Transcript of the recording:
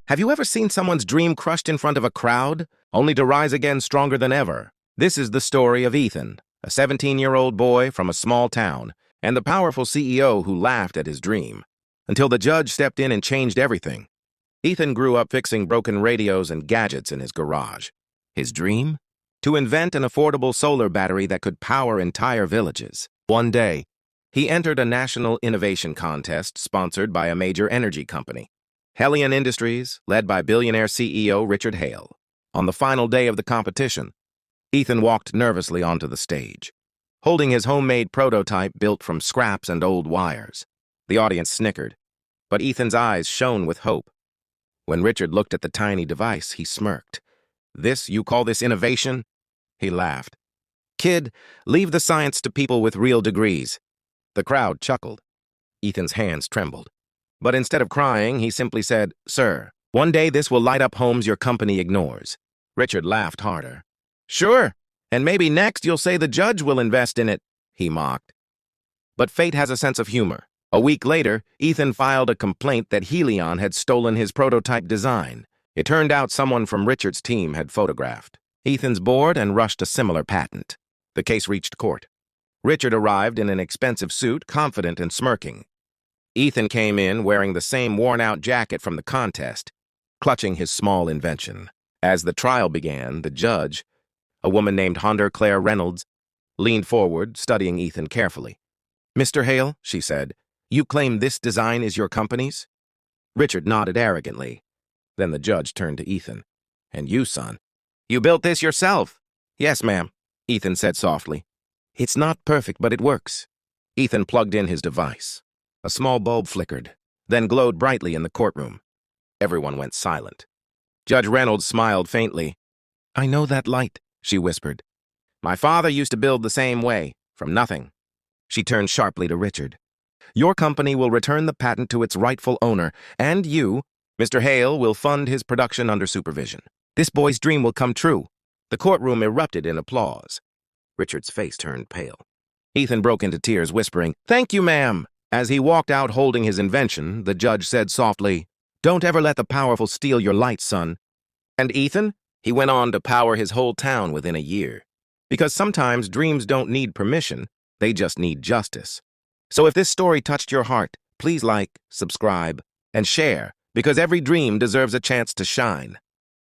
Have you ever seen someone's dream crushed in front of a crowd, only to rise again stronger than ever? This is the story of Ethan, a 17-year-old boy from a small town, and the powerful CEO who laughed at his dream, until the judge stepped in and changed everything. Ethan grew up fixing broken radios and gadgets in his garage. His dream? To invent an affordable solar battery that could power entire villages. One day, he entered a national innovation contest sponsored by a major energy company, Hellion Industries, led by billionaire CEO Richard Hale. On the final day of the competition, Ethan walked nervously onto the stage, holding his homemade prototype built from scraps and old wires. The audience snickered, but Ethan's eyes shone with hope. When Richard looked at the tiny device, he smirked. You call this innovation?" He laughed. "Kid, leave the science to people with real degrees." The crowd chuckled. Ethan's hands trembled. But instead of crying, he simply said, "Sir, one day this will light up homes your company ignores." Richard laughed harder. "Sure, and maybe next you'll say the judge will invest in it," he mocked. But fate has a sense of humor. A week later, Ethan filed a complaint that Helion had stolen his prototype design. It turned out someone from Richard's team had photographed Ethan's board and rushed a similar patent. The case reached court. Richard arrived in an expensive suit, confident and smirking. Ethan came in wearing the same worn-out jacket from the contest, clutching his small invention. As the trial began, the judge, a woman named Honda Claire Reynolds, leaned forward, studying Ethan carefully. "Mr. Hale," she said, "you claim this design is your company's?" Richard nodded arrogantly. Then the judge turned to Ethan. "And you, son? You built this yourself?" "Yes, ma'am," Ethan said softly. "It's not perfect, but it works." Ethan plugged in his device. A small bulb flickered, then glowed brightly in the courtroom. Everyone went silent. Judge Reynolds smiled faintly. "I know that light," she whispered. "My father used to build the same way, from nothing." She turned sharply to Richard. "Your company will return the patent to its rightful owner, and you, Mr. Hale, will fund his production under supervision. This boy's dream will come true." The courtroom erupted in applause. Richard's face turned pale. Ethan broke into tears, whispering, "Thank you, ma'am." As he walked out holding his invention, the judge said softly, "Don't ever let the powerful steal your light, son." And Ethan? He went on to power his whole town within a year. Because sometimes dreams don't need permission, they just need justice. So if this story touched your heart, please like, subscribe, and share, because every dream deserves a chance to shine.